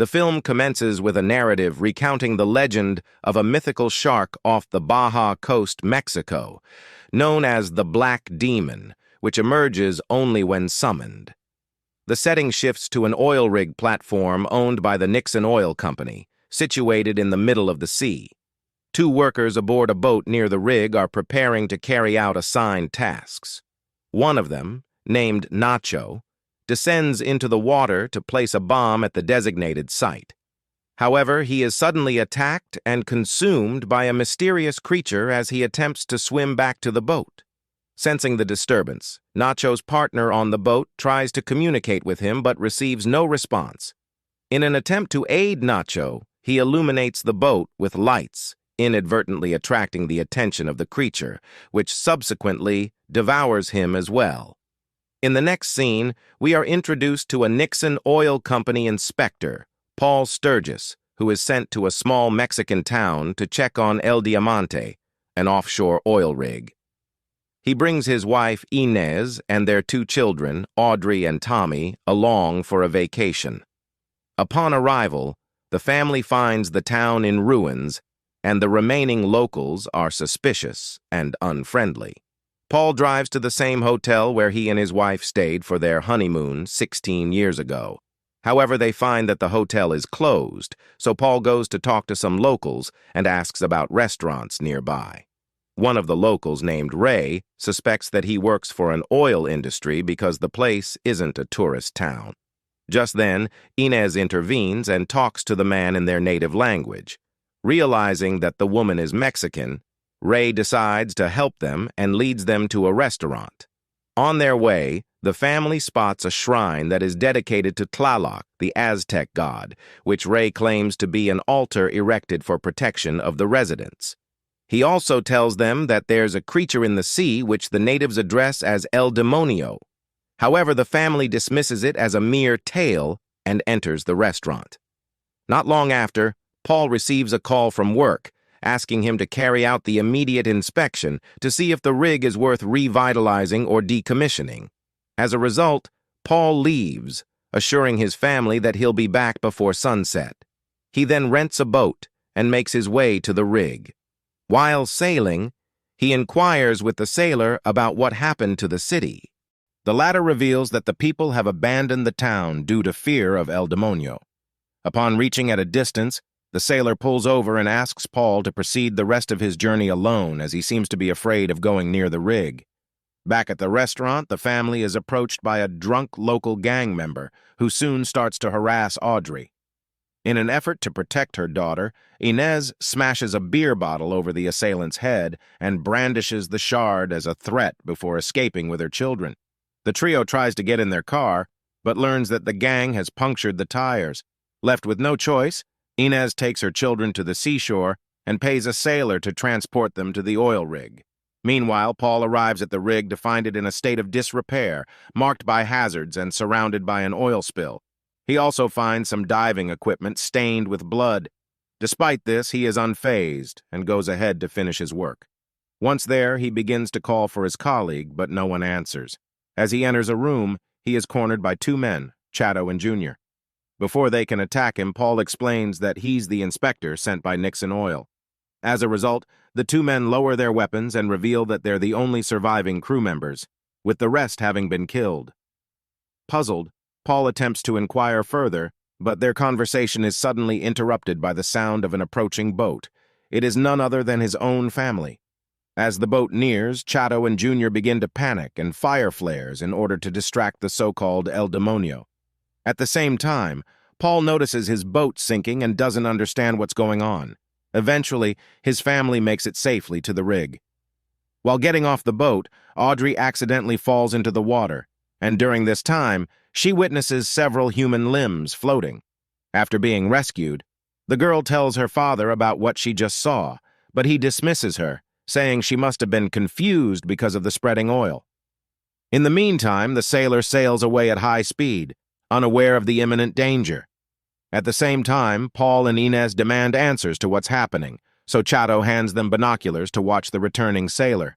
The film commences with a narrative recounting the legend of a mythical shark off the Baja coast, Mexico, known as the Black Demon, which emerges only when summoned. The setting shifts to an oil rig platform owned by the Nixon Oil Company, situated in the middle of the sea. Two workers aboard a boat near the rig are preparing to carry out assigned tasks. One of them, named Nacho, descends into the water to place a bomb at the designated site. However, he is suddenly attacked and consumed by a mysterious creature as he attempts to swim back to the boat. Sensing the disturbance, Nacho's partner on the boat tries to communicate with him but receives no response. In an attempt to aid Nacho, he illuminates the boat with lights, inadvertently attracting the attention of the creature, which subsequently devours him as well. In the next scene, we are introduced to a Nixon Oil Company inspector, Paul Sturgis, who is sent to a small Mexican town to check on El Diamante, an offshore oil rig. He brings his wife, Inez, and their two children, Audrey and Tommy, along for a vacation. Upon arrival, the family finds the town in ruins, and the remaining locals are suspicious and unfriendly. Paul drives to the same hotel where he and his wife stayed for their honeymoon 16 years ago. However, they find that the hotel is closed, so Paul goes to talk to some locals and asks about restaurants nearby. One of the locals, named Ray, suspects that he works for an oil industry because the place isn't a tourist town. Just then, Inez intervenes and talks to the man in their native language. Realizing that the woman is Mexican, Ray decides to help them and leads them to a restaurant. On their way, the family spots a shrine that is dedicated to Tlaloc, the Aztec god, which Ray claims to be an altar erected for protection of the residents. He also tells them that there's a creature in the sea which the natives address as El Demonio. However, the family dismisses it as a mere tale and enters the restaurant. Not long after, Paul receives a call from work, asking him to carry out the immediate inspection to see if the rig is worth revitalizing or decommissioning. As a result, Paul leaves, assuring his family that he'll be back before sunset. He then rents a boat and makes his way to the rig. While sailing, he inquires with the sailor about what happened to the city. The latter reveals that the people have abandoned the town due to fear of El Demonio. Upon reaching at a distance, the sailor pulls over and asks Paul to proceed the rest of his journey alone, as he seems to be afraid of going near the rig. Back at the restaurant, the family is approached by a drunk local gang member who soon starts to harass Audrey. In an effort to protect her daughter, Inez smashes a beer bottle over the assailant's head and brandishes the shard as a threat before escaping with her children. The trio tries to get in their car, but learns that the gang has punctured the tires. Left with no choice, Inez takes her children to the seashore and pays a sailor to transport them to the oil rig. Meanwhile, Paul arrives at the rig to find it in a state of disrepair, marked by hazards and surrounded by an oil spill. He also finds some diving equipment stained with blood. Despite this, he is unfazed and goes ahead to finish his work. Once there, he begins to call for his colleague, but no one answers. As he enters a room, he is cornered by two men, Chato and Junior. Before they can attack him, Paul explains that he's the inspector sent by Nixon Oil. As a result, the two men lower their weapons and reveal that they're the only surviving crew members, with the rest having been killed. Puzzled, Paul attempts to inquire further, but their conversation is suddenly interrupted by the sound of an approaching boat. It is none other than his own family. As the boat nears, Chato and Junior begin to panic and fire flares in order to distract the so-called El Demonio. At the same time, Paul notices his boat sinking and doesn't understand what's going on. Eventually, his family makes it safely to the rig. While getting off the boat, Audrey accidentally falls into the water, and during this time, she witnesses several human limbs floating. After being rescued, the girl tells her father about what she just saw, but he dismisses her, saying she must have been confused because of the spreading oil. In the meantime, the sailor sails away at high speed, unaware of the imminent danger. At the same time, Paul and Inez demand answers to what's happening, so Chato hands them binoculars to watch the returning sailor.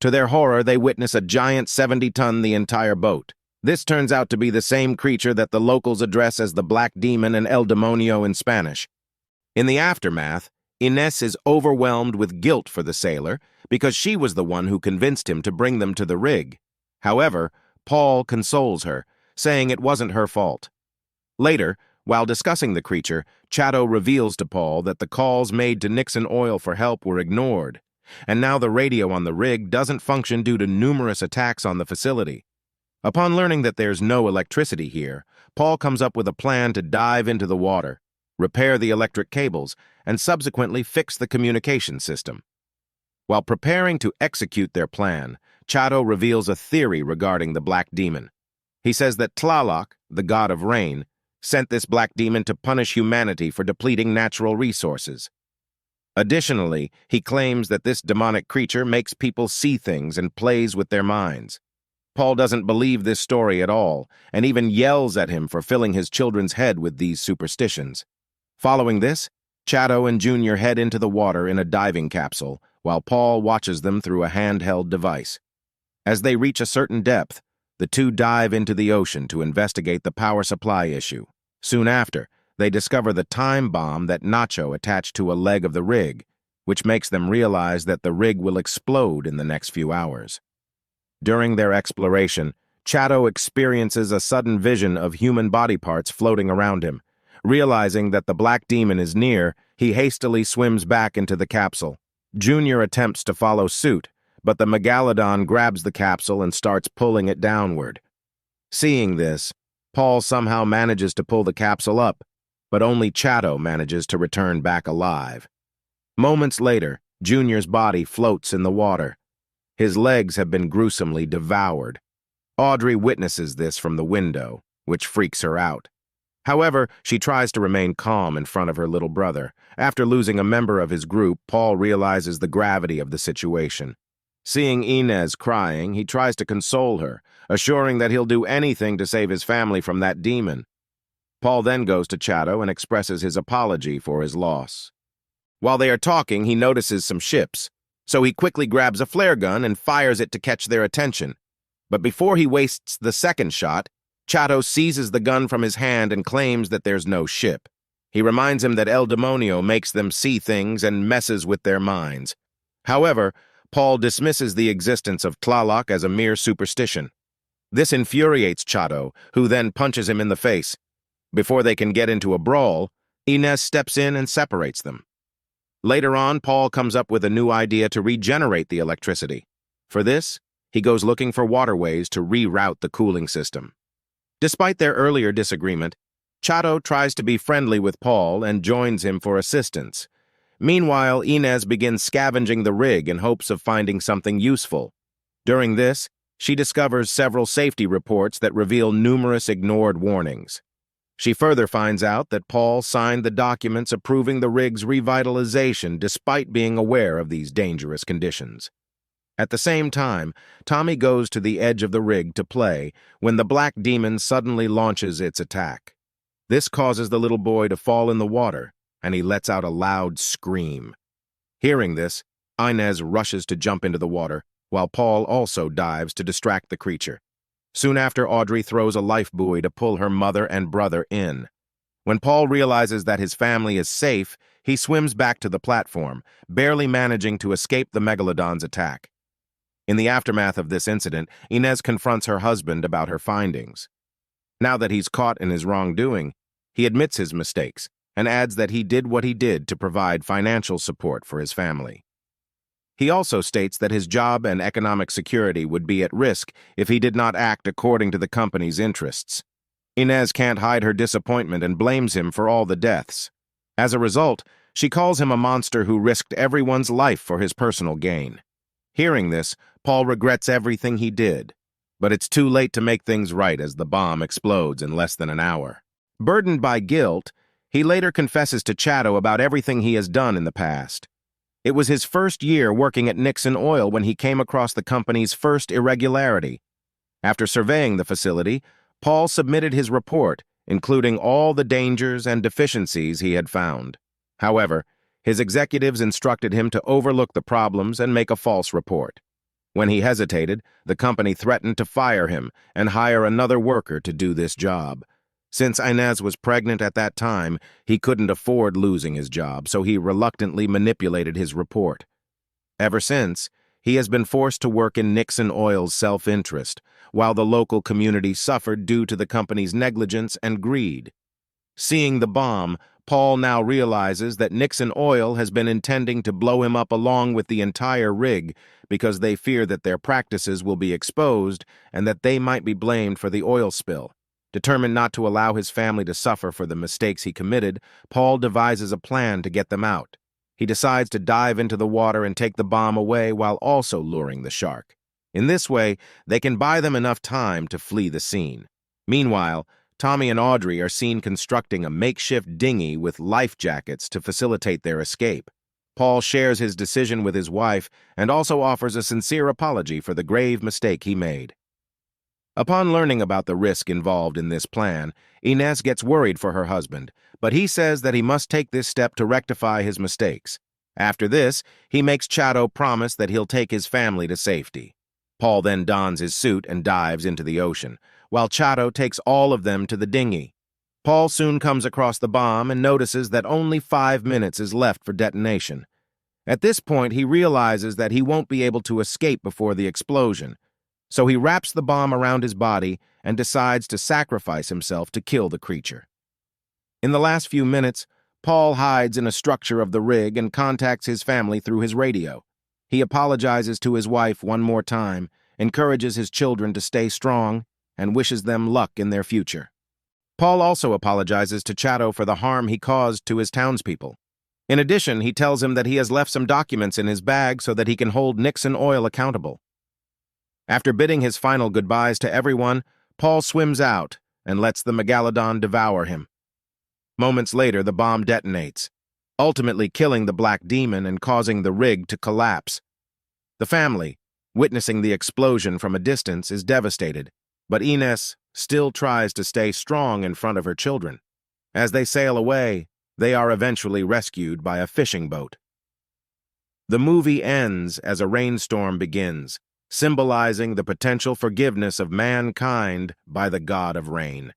To their horror, they witness a giant 70-ton the entire boat. This turns out to be the same creature that the locals address as the Black Demon and El Demonio in Spanish. In the aftermath, Ines is overwhelmed with guilt for the sailor because she was the one who convinced him to bring them to the rig. However, Paul consoles her, saying it wasn't her fault. Later, while discussing the creature, Chato reveals to Paul that the calls made to Nixon Oil for help were ignored, and now the radio on the rig doesn't function due to numerous attacks on the facility. Upon learning that there's no electricity here, Paul comes up with a plan to dive into the water, repair the electric cables, and subsequently fix the communication system. While preparing to execute their plan, Chato reveals a theory regarding the Black Demon. He says that Tlaloc, the god of rain, sent this Black Demon to punish humanity for depleting natural resources. Additionally, he claims that this demonic creature makes people see things and plays with their minds. Paul doesn't believe this story at all, and even yells at him for filling his children's head with these superstitions. Following this, Chato and Junior head into the water in a diving capsule, while Paul watches them through a handheld device. As they reach a certain depth, the two dive into the ocean to investigate the power supply issue. Soon after, they discover the time bomb that Nacho attached to a leg of the rig, which makes them realize that the rig will explode in the next few hours. During their exploration, Chato experiences a sudden vision of human body parts floating around him. Realizing that the Black Demon is near, he hastily swims back into the capsule. Junior attempts to follow suit, but the megalodon grabs the capsule and starts pulling it downward. Seeing this, Paul somehow manages to pull the capsule up, but only Chato manages to return back alive. Moments later, Junior's body floats in the water. His legs have been gruesomely devoured. Audrey witnesses this from the window, which freaks her out. However, she tries to remain calm in front of her little brother. After losing a member of his group, Paul realizes the gravity of the situation. Seeing Inez crying, he tries to console her, assuring that he'll do anything to save his family from that demon. Paul then goes to Chato and expresses his apology for his loss. While they are talking, he notices some ships, so he quickly grabs a flare gun and fires it to catch their attention. But before he wastes the second shot, Chato seizes the gun from his hand and claims that there's no ship. He reminds him that El Demonio makes them see things and messes with their minds. However, Paul dismisses the existence of Tlaloc as a mere superstition. This infuriates Chato, who then punches him in the face. Before they can get into a brawl, Inez steps in and separates them. Later on, Paul comes up with a new idea to regenerate the electricity. For this, he goes looking for waterways to reroute the cooling system. Despite their earlier disagreement, Chato tries to be friendly with Paul and joins him for assistance. Meanwhile, Inez begins scavenging the rig in hopes of finding something useful. During this, she discovers several safety reports that reveal numerous ignored warnings. She further finds out that Paul signed the documents approving the rig's revitalization despite being aware of these dangerous conditions. At the same time, Tommy goes to the edge of the rig to play when the Black Demon suddenly launches its attack. This causes the little boy to fall in the water, and he lets out a loud scream. Hearing this, Inez rushes to jump into the water, while Paul also dives to distract the creature. Soon after, Audrey throws a life buoy to pull her mother and brother in. When Paul realizes that his family is safe, he swims back to the platform, barely managing to escape the megalodon's attack. In the aftermath of this incident, Inez confronts her husband about her findings. Now that he's caught in his wrongdoing, he admits his mistakes and adds that he did what he did to provide financial support for his family. He also states that his job and economic security would be at risk if he did not act according to the company's interests. Inez can't hide her disappointment and blames him for all the deaths. As a result, she calls him a monster who risked everyone's life for his personal gain. Hearing this, Paul regrets everything he did, but it's too late to make things right as the bomb explodes in less than an hour. Burdened by guilt, he later confesses to Chato about everything he has done in the past. It was his first year working at Nixon Oil when he came across the company's first irregularity. After surveying the facility, Paul submitted his report, including all the dangers and deficiencies he had found. However, his executives instructed him to overlook the problems and make a false report. When he hesitated, the company threatened to fire him and hire another worker to do this job. Since Inez was pregnant at that time, he couldn't afford losing his job, so he reluctantly manipulated his report. Ever since, he has been forced to work in Nixon Oil's self-interest, while the local community suffered due to the company's negligence and greed. Seeing the bomb, Paul now realizes that Nixon Oil has been intending to blow him up along with the entire rig because they fear that their practices will be exposed and that they might be blamed for the oil spill. Determined not to allow his family to suffer for the mistakes he committed, Paul devises a plan to get them out. He decides to dive into the water and take the bomb away while also luring the shark. In this way, they can buy them enough time to flee the scene. Meanwhile, Tommy and Audrey are seen constructing a makeshift dinghy with life jackets to facilitate their escape. Paul shares his decision with his wife and also offers a sincere apology for the grave mistake he made. Upon learning about the risk involved in this plan, Inez gets worried for her husband, but he says that he must take this step to rectify his mistakes. After this, he makes Chato promise that he'll take his family to safety. Paul then dons his suit and dives into the ocean, while Chato takes all of them to the dinghy. Paul soon comes across the bomb and notices that only 5 minutes is left for detonation. At this point, he realizes that he won't be able to escape before the explosion, so he wraps the bomb around his body and decides to sacrifice himself to kill the creature. In the last few minutes, Paul hides in a structure of the rig and contacts his family through his radio. He apologizes to his wife one more time, encourages his children to stay strong, and wishes them luck in their future. Paul also apologizes to Chato for the harm he caused to his townspeople. In addition, he tells him that he has left some documents in his bag so that he can hold Nixon Oil accountable. After bidding his final goodbyes to everyone, Paul swims out and lets the megalodon devour him. Moments later, the bomb detonates, ultimately killing the black demon and causing the rig to collapse. The family, witnessing the explosion from a distance, is devastated, but Inez still tries to stay strong in front of her children. As they sail away, they are eventually rescued by a fishing boat. The movie ends as a rainstorm begins, symbolizing the potential forgiveness of mankind by the god of rain.